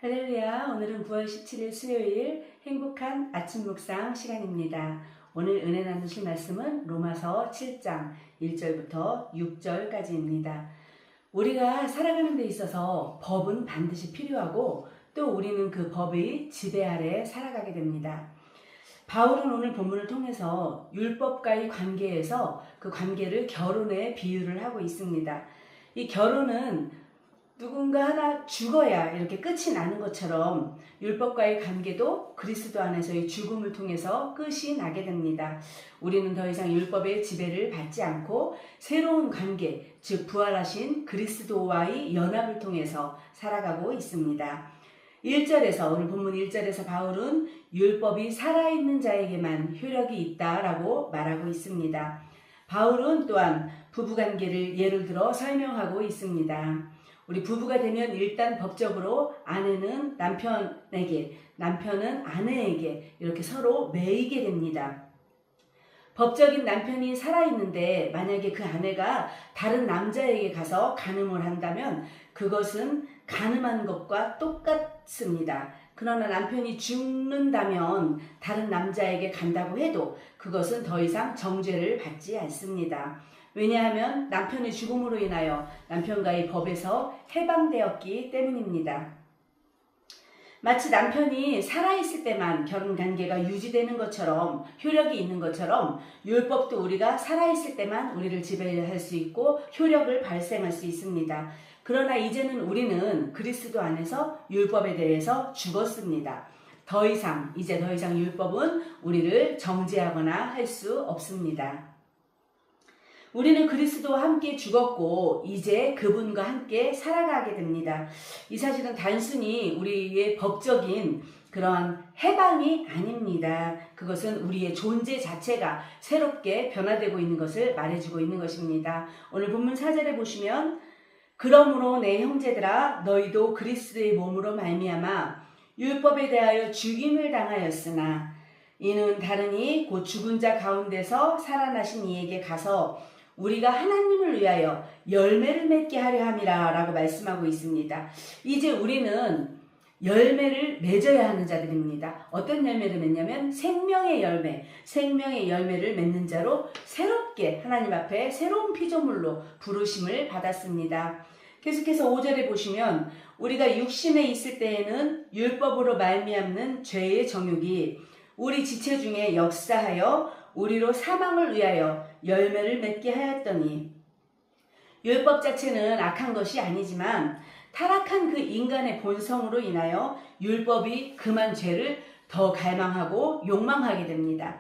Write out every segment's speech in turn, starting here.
할렐루야. 오늘은 9월 17일 수요일 행복한 아침 묵상 시간입니다. 오늘 은혜 나누실 말씀은 로마서 7장 1절부터 6절까지입니다. 우리가 살아가는 데 있어서 법은 반드시 필요하고 또 우리는 그 법의 지배 아래 살아가게 됩니다. 바울은 오늘 본문을 통해서 율법과의 관계에서 그 관계를 결혼에 비유를 하고 있습니다. 이 결혼은 누군가 하나 죽어야 이렇게 끝이 나는 것처럼 율법과의 관계도 그리스도 안에서의 죽음을 통해서 끝이 나게 됩니다. 우리는 더 이상 율법의 지배를 받지 않고 새로운 관계, 즉 부활하신 그리스도와의 연합을 통해서 살아가고 있습니다. 1절에서 오늘 본문 1절에서 바울은 율법이 살아있는 자에게만 효력이 있다라고 말하고 있습니다. 바울은 또한 부부관계를 예를 들어 설명하고 있습니다. 우리 부부가 되면 일단 법적으로 아내는 남편에게, 남편은 아내에게 이렇게 서로 매이게 됩니다. 법적인 남편이 살아있는데 만약에 그 아내가 다른 남자에게 가서 간음을 한다면 그것은 간음한 것과 똑같습니다. 그러나 남편이 죽는다면 다른 남자에게 간다고 해도 그것은 더 이상 정죄를 받지 않습니다. 왜냐하면 남편의 죽음으로 인하여 남편과의 법에서 해방되었기 때문입니다. 마치 남편이 살아있을 때만 결혼관계가 유지되는 것처럼 효력이 있는 것처럼 율법도 우리가 살아있을 때만 우리를 지배할 수 있고 효력을 발생할 수 있습니다. 그러나 이제는 우리는 그리스도 안에서 율법에 대해서 죽었습니다. 이제 더 이상 율법은 우리를 정죄하거나 할 수 없습니다. 우리는 그리스도와 함께 죽었고 이제 그분과 함께 살아가게 됩니다. 이 사실은 단순히 우리의 법적인 그런 해방이 아닙니다. 그것은 우리의 존재 자체가 새롭게 변화되고 있는 것을 말해주고 있는 것입니다. 오늘 본문 4절에 보시면 그러므로 내 형제들아 너희도 그리스도의 몸으로 말미암아 율법에 대하여 죽임을 당하였으나 이는 다르니 곧 죽은 자 가운데서 살아나신 이에게 가서 우리가 하나님을 위하여 열매를 맺게 하려 함이라 라고 말씀하고 있습니다. 이제 우리는 열매를 맺어야 하는 자들입니다. 어떤 열매를 맺냐면 생명의 열매를 맺는 자로 새롭게 하나님 앞에 새로운 피조물로 부르심을 받았습니다. 계속해서 5절에 보시면 우리가 육신에 있을 때에는 율법으로 말미암는 죄의 정욕이 우리 지체 중에 역사하여 우리로 사망을 위하여 열매를 맺게 하였더니 율법 자체는 악한 것이 아니지만 타락한 그 인간의 본성으로 인하여 율법이 금한 죄를 더 갈망하고 욕망하게 됩니다.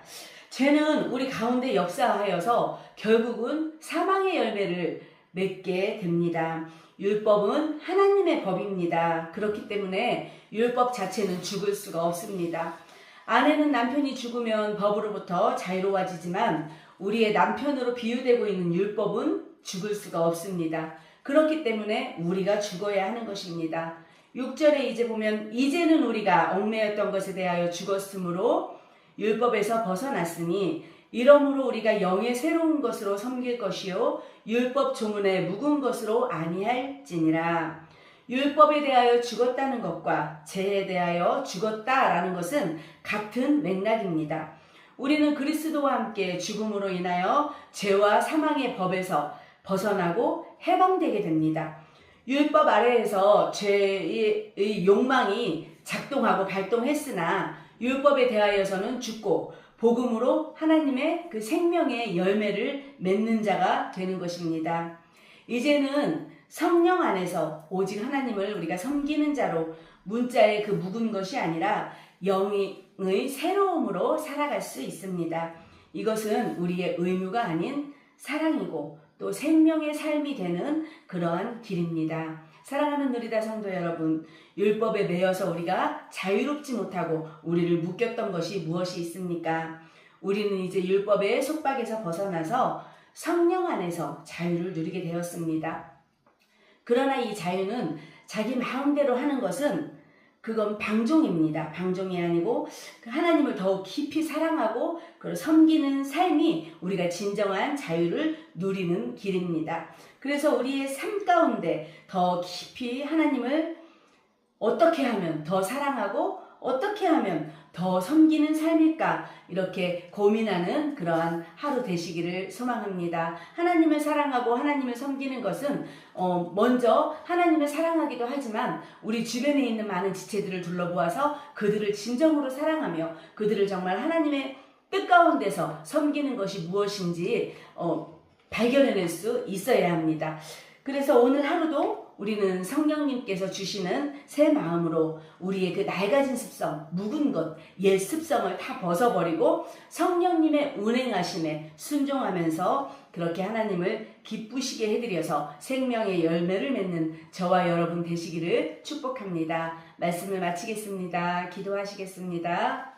죄는 우리 가운데 역사하여서 결국은 사망의 열매를 맺게 됩니다. 율법은 하나님의 법입니다. 그렇기 때문에 율법 자체는 죽을 수가 없습니다. 아내는 남편이 죽으면 법으로부터 자유로워지지만 우리의 남편으로 비유되고 있는 율법은 죽을 수가 없습니다. 그렇기 때문에 우리가 죽어야 하는 것입니다. 6절에 이제 보면 이제는 우리가 얽매였던 것에 대하여 죽었으므로 율법에서 벗어났으니 이러므로 우리가 영의 새로운 것으로 섬길 것이요 율법 조문에 묵은 것으로 아니할지니라. 율법에 대하여 죽었다는 것과 죄에 대하여 죽었다라는 것은 같은 맥락입니다. 우리는 그리스도와 함께 죽음으로 인하여 죄와 사망의 법에서 벗어나고 해방되게 됩니다. 율법 아래에서 죄의 욕망이 작동하고 발동했으나 율법에 대하여서는 죽고 복음으로 하나님의 그 생명의 열매를 맺는 자가 되는 것입니다. 이제는 성령 안에서 오직 하나님을 우리가 섬기는 자로 문자의 그 묵은 것이 아니라 영의 새로움으로 살아갈 수 있습니다. 이것은 우리의 의무가 아닌 사랑이고 또 생명의 삶이 되는 그러한 길입니다. 사랑하는 누리다 성도 여러분, 율법에 매여서 우리가 자유롭지 못하고 우리를 묶였던 것이 무엇이 있습니까? 우리는 이제 율법의 속박에서 벗어나서 성령 안에서 자유를 누리게 되었습니다. 그러나 이 자유는 자기 마음대로 하는 것은 그건 방종입니다. 방종이 아니고 하나님을 더욱 깊이 사랑하고 섬기는 삶이 우리가 진정한 자유를 누리는 길입니다. 그래서 우리의 삶 가운데 더 깊이 하나님을 어떻게 하면 더 사랑하고 어떻게 하면 더 섬기는 삶일까 이렇게 고민하는 그러한 하루 되시기를 소망합니다. 하나님을 사랑하고 하나님을 섬기는 것은 먼저 하나님을 사랑하기도 하지만 우리 주변에 있는 많은 지체들을 둘러보아서 그들을 진정으로 사랑하며 그들을 정말 하나님의 뜻 가운데서 섬기는 것이 무엇인지 발견해낼 수 있어야 합니다. 그래서 오늘 하루도 우리는 성령님께서 주시는 새 마음으로 우리의 그 낡아진 습성, 묵은 것, 옛 습성을 다 벗어버리고 성령님의 운행하심에 순종하면서 그렇게 하나님을 기쁘시게 해드려서 생명의 열매를 맺는 저와 여러분 되시기를 축복합니다. 말씀을 마치겠습니다. 기도하시겠습니다.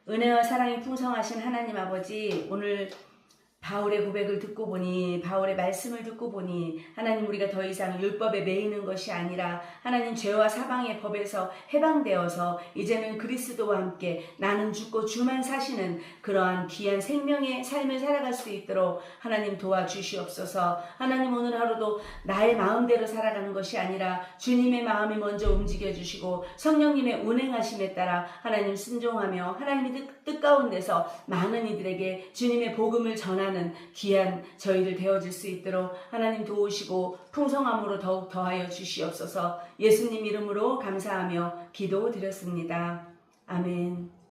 은혜와 사랑이 풍성하신 하나님 아버지, 오늘 바울의 고백을 듣고 보니, 바울의 말씀을 듣고 보니 하나님, 우리가 더 이상 율법에 매이는 것이 아니라 하나님 죄와 사방의 법에서 해방되어서 이제는 그리스도와 함께 나는 죽고 주만 사시는 그러한 귀한 생명의 삶을 살아갈 수 있도록 하나님 도와주시옵소서. 하나님, 오늘 하루도 나의 마음대로 살아가는 것이 아니라 주님의 마음이 먼저 움직여 주시고 성령님의 운행하심에 따라 하나님 순종하며 하나님의 뜻 가운데서 많은 이들에게 주님의 복음을 전하는 귀한 저희들 되어질 수 있도록 하나님 도우시고 풍성함으로 더욱 더하여 주시옵소서. 예수님 이름으로 감사하며 기도드렸습니다. 아멘.